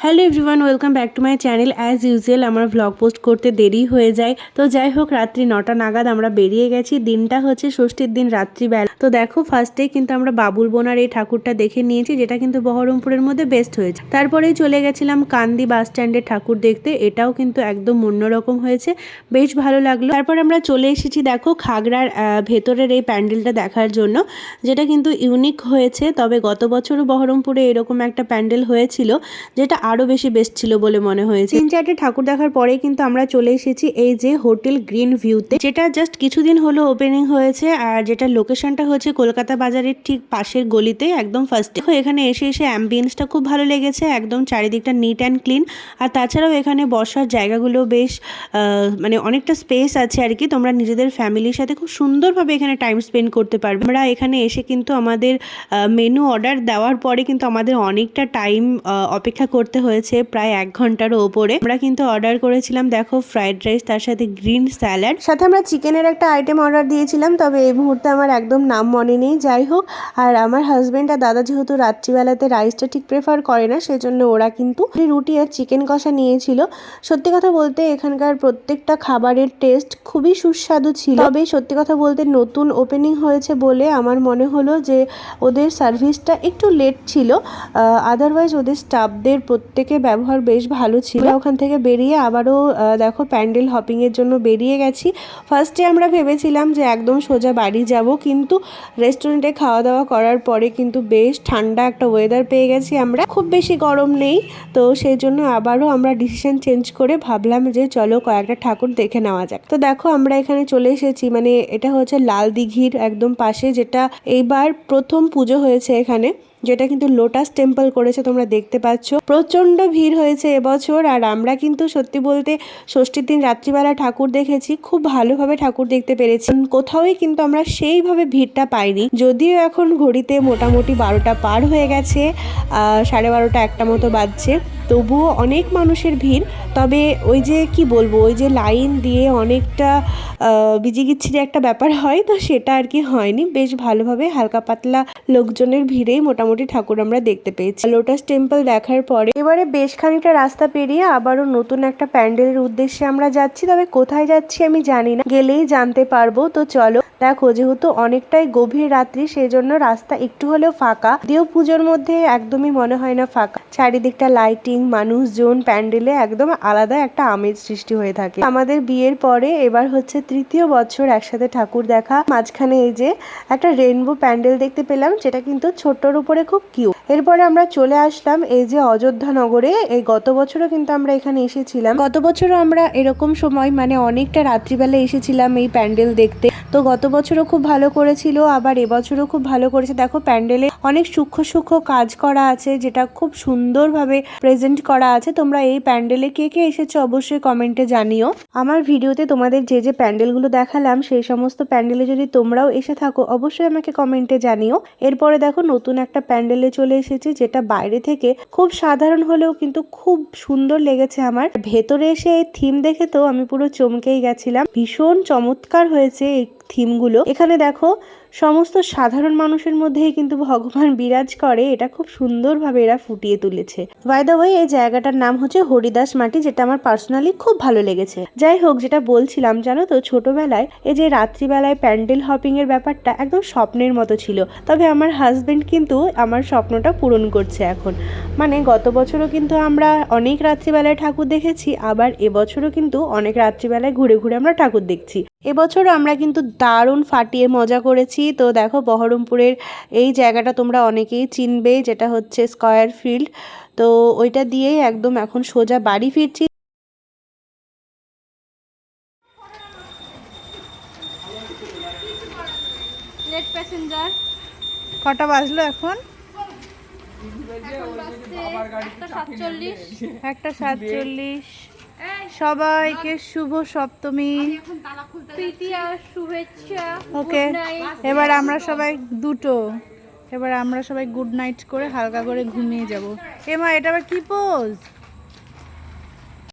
Hello everyone, welcome back to my channel. As usual আমার vlog post করতে দেরি হয়ে যায়, তো যাই হোক রাত্রি 9টা নাগাদ আমরা বেরিয়ে গেছি। দিনটা হচ্ছে ষষ্ঠীর দিন রাত্রিবেলা। তো দেখো ফার্স্টেই কিন্তু আমরা বাবুল বোনার এই ঠাকুরটা দেখে নিয়েছি, যেটা কিন্তু বহরমপুরের মধ্যে বেস্ট হয়েছে। তারপরেই চলে গেছিলাম কান্দি বাস স্ট্যান্ডের ঠাকুর দেখতে, এটাও কিন্তু একদম অন্যরকম হয়েছে, বেশ ভালো লাগলো। তারপর আমরা চলে এসেছি দেখো খাগড়ার ভেতরের এই প্যান্ডেলটা দেখার জন্য, যেটা কিন্তু ইউনিক হয়েছে। তবে গত বছরও বহরমপুরে এরকম একটা প্যান্ডেল হয়েছিল, যেটা আরো বেশি বেস্ট ছিল বলে মনে হয়েছে। 3-4টে ঠাকুর দেখার পরেই কিন্তু আমরা চলে এসেছি এই যে হোটেল গ্রিন ভিউতে, যেটা জাস্ট কিছুদিন হলো ওপেনিং হয়েছে, আর যেটা লোকেশনটা হচ্ছে কলকাতা বাজারের ঠিক পাশের গলিতে একদম ফার্স্টে। এখানে এসে অ্যাম্বিয়েন্সটা খুব ভালো লেগেছে, একদম চারিদিকটা নিট অ্যান্ড ক্লিন। আর তাছাড়াও এখানে বসার জায়গাগুলো বেশ মানে অনেকটা স্পেস আছে আর কি, তোমরা নিজেদের ফ্যামিলির সাথে খুব সুন্দরভাবে এখানে টাইম স্পেন্ড করতে পারবে। আমরা এখানে এসে কিন্তু আমাদের মেনু অর্ডার দেওয়ার পরে কিন্তু আমাদের অনেকটা টাইম অপেক্ষা করতে হয়েছে, প্রায় 1 ঘন্টারও ওপরে। আমরা কিন্তু অর্ডার করেছিলাম দেখো ফ্রাইড রাইস, তার সাথে গ্রিন স্যালাড, সাথে আমরা চিকেনের একটা আইটেম অর্ডার দিয়েছিলাম, তবে এই মুহূর্তে আমার একদম নাম মনে নেই। যাই হোক, আর আমার হাজবেন্ড আর দাদা যেহেতু রাত্রিবেলাতে রাইসটা ঠিক প্রেফার করে না, সেজন্য ওরা কিন্তু রুটি আর চিকেন কষা নিয়েছিল। সত্যি কথা বলতে এখানকার প্রত্যেকটা খাবারের টেস্ট খুবই সুস্বাদু ছিল। তবে সত্যি কথা বলতে নতুন ওপেনিং হয়েছে বলে আমার মনে হলো যে ওদের সার্ভিসটা একটু লেট ছিল, আদারওয়াইজ ওদের স্টাফদের প্রত্যেকের ব্যবহার বেশ ভালো ছিল। ওখান থেকে বেরিয়ে আবারও দেখো প্যান্ডেল হপিং এর জন্য বেরিয়ে গেছি। ফার্স্টে আমরা ভেবেছিলাম যে একদম সোজা বাড়ি যাব, কিন্তু রেস্টুরেন্টে খাওয়া দাওয়া করার পরে কিন্তু বেশ ঠান্ডা একটা ওয়েদার পেয়ে গেছি আমরা, খুব বেশি গরম নেই। তো সেই জন্য আবারও আমরা ডিসিশন চেঞ্জ করে ভাবলাম যে চলো কয়েকটা ঠাকুর দেখে নেওয়া যাক। তো দেখো আমরা এখানে চলে এসেছি, মানে এটা হচ্ছে লাল দিঘির একদম পাশে, যেটা এইবার প্রথম পুজো হয়েছে এখানে, যেটা কিন্তু লোটাস টেম্পল করেছে, তোমরা দেখতে পাচ্ছ। প্রচন্ড ভিড় হয়েছে এবছর, আর আমরা কিন্তু সত্যি বলতে ষষ্ঠীর দিন রাত্রিবেলা ঠাকুর দেখেছি, খুব ভালোভাবে ঠাকুর দেখতে পেরেছি। কোথাওই কিন্তু আমরা সেইভাবে ভিড়টা পাইনি, যদিও এখন ঘড়িতে মোটামুটি 12টা পার হয়ে গেছে, 12:30 একটা মতো বাজছে, তবুও অনেক মানুষের ভিড়। তবে ওই যে কি বলবো, ওই যে লাইন দিয়ে অনেকটা বিজিগিচ্ছিরি একটা ব্যাপার হয়, তো সেটা আর কি হয়নি, বেশ ভালোভাবে হালকা পাতলা লোকজনের ভিড়েই মোটামুটি ঠাকুর আমরা দেখতে পেয়েছি। লোটাস টেম্পল দেখার পরে এবারে বেশ খানিকটা রাস্তা পেরিয়ে আবারও নতুন একটা প্যান্ডেলের উদ্দেশ্যে আমরা যাচ্ছি, তবে কোথায় যাচ্ছি আমি জানি না, গেলেই জানতে পারবো। তো চলো, দেখো যেহেতু অনেকটাই গভীর রাত্রি, সেই জন্য রাস্তা একটু হলেও ফাঁকা, দিও পুজোর মধ্যে একদমই মনে হয় না ফাঁকা। চারিদিকটা লাইটিং, মানুষজন, প্যান্ডেলে একদম আলাদা একটা আমেজ সৃষ্টি হয়ে থাকে। আমাদের বিয়ের পরে এবার হচ্ছে 3য় বছর একসাথে ঠাকুর দেখা। মাঝখানে এই যে একটা রেইনবো প্যান্ডেল দেখতে পেলাম, যেটা কিন্তু ছোট্টর উপরে খুব কিউট। এরপরে আমরা চলে আসলাম এই যে অযোধ্যা নগরে। এই গত বছরও কিন্তু আমরা এখানে এসেছিলাম, গত বছরও আমরা এরকম সময় মানে অনেকটা রাত্রিবেলা এসেছিলাম এই প্যান্ডেল দেখতে। তো গত বছরও খুব ভালো করেছিল, আবার এবছরও খুব ভালো করেছে। দেখো প্যান্ডেলে অনেক সূক্ষ্ম সূক্ষ্ম কাজ করা আছে, যেটা খুব সুন্দরভাবে প্রেজেন্ট করা আছে। তোমরা এই প্যান্ডেলে কে কে এসেছো অবশ্যই কমেন্টে জানিও। আমার ভিডিওতে তোমাদের যে যে প্যান্ডেলগুলো দেখালাম, সেই সমস্ত প্যান্ডেলে যদি তোমরাও এসে থাকো অবশ্যই আমাকে কমেন্টে জানিও। এরপরে দেখো নতুন একটা প্যান্ডেলে চলে এসেছি, যেটা বাইরে থেকে খুব সাধারণ হলেও কিন্তু খুব সুন্দর লেগেছে আমার। ভেতরে এসে এই থিম দেখে তো আমি পুরো চমকেই গেছিলাম, ভীষণ চমৎকার হয়েছে এই থিমগুলো। এখানে দেখো সমস্ত সাধারণ মানুষের মধ্যেই কিন্তু ভগবান বিরাজ করে, এটা খুব সুন্দরভাবে এরা ফুটিয়ে তুলেছে। বাই দ্য ওয়ে এই জায়গাটার নাম হচ্ছে হরিদাস মাটি, যেটা আমার পার্সোনালি খুব ভালো লেগেছে। যাই হোক, যেটা বলছিলাম জানো তো, ছোটবেলায় এই যে রাত্রিবেলায় প্যান্ডেল হপিং এর ব্যাপারটা একদম স্বপ্নের মতো ছিল, তবে আমার হাজবেন্ড কিন্তু আমার স্বপ্নটা পূরণ করছে এখন। মানে গত বছরও কিন্তু আমরা অনেক রাত্রিবেলায় ঠাকুর দেখেছি, আবার এবছরও কিন্তু অনেক রাত্রিবেলায় ঘুরে ঘুরে আমরা ঠাকুর দেখছি। এবছর আমরা কিন্তু দারুণ ফাটিয়ে মজা করেছি। তো দেখো বহরমপুরের এই জায়গাটা তোমরা অনেকেই চিনবে, যেটা হচ্ছে স্কয়ার ফিল্ড। তো ওইটা দিয়েই একদম এখন সোজা বাড়ি ফিরছি। কটা বাজলো এখন? 1:47। সবাইকে শুভ সপ্তমী, শুভেচ্ছা। ওকে, এবার আমরা সবাই গুড নাইট করে হালকা করে ঘুমিয়ে যাব। এমা এটা আবার কি পোজ?